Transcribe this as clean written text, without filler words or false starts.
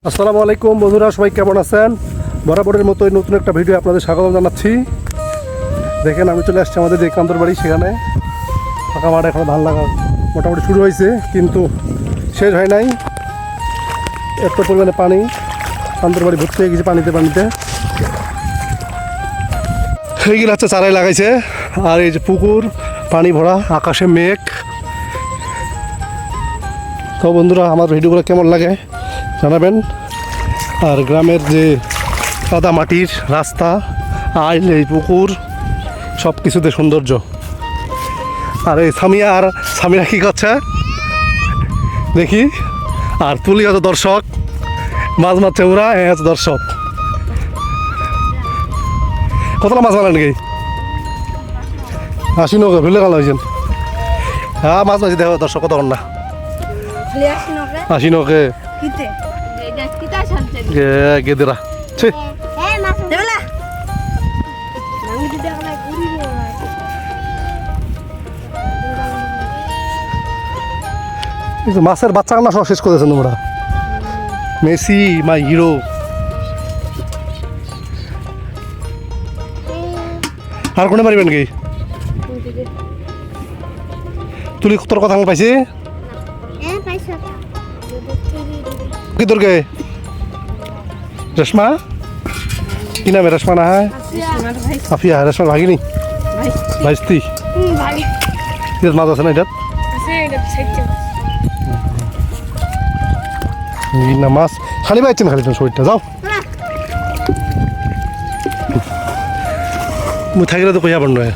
আসসালামু আলাইকুম বন্ধুরা, সবাই কেমন আছেন? বরাবরের মতো নতুন একটা ভিডিও আপনাদের স্বাগত জানাচ্ছি। দেখেন আমি চলে আসছি আমাদের যে কান্তর বাড়ি, সেখানে ফাঁকা মাঠে এখন ধান লাগা মোটামুটি শুরু হয়েছে, কিন্তু শেষ হয় নাই। এত পরিমাণে পানি, কান্তর বাড়ি ভর্তি হয়ে গেছে পানিতে। এইগুলো হচ্ছে চারাই লাগাইছে, আর এই যে পুকুর পানি ভরা, আকাশে মেঘ। তো বন্ধুরা, আমার ভিডিওগুলো কেমন লাগে জানাবেন। আর গ্রামের যে কাদা মাটির রাস্তা, আইল, এই পুকুর, সব কিছুতে সৌন্দর্য। আর এই সামিরা কী করছে দেখি। আর তুলি হচ্ছে দর্শক, মাছ মারছে ওরা, হচ্ছে দর্শক। কতটা মাছ মারেন নাকি? 80 নৌকা ভুলে গেল হয়েছেন। হ্যাঁ, মাছ মাছি দেখো দর্শক, কতক্ষণ না 80 নৌকে গেদেরা। মাছের বাচ্চা কান্না সব শেষ করেছেন তোমরা। মেসি মাই হিরো। আর কোনে মারিবেন কি? তুলি তোর কথা পাইছি কি তোর কে? রেশমা কি নামে? রেশমা না হয় আফিয়া? রেশমা ভাগিনি ভাইস্তি মাছ আছে না এটাত? না মাছ খালি পাইছেন, খালি শরীরটা যাও। মুই থাকিলে তো কইয়া পার নয়।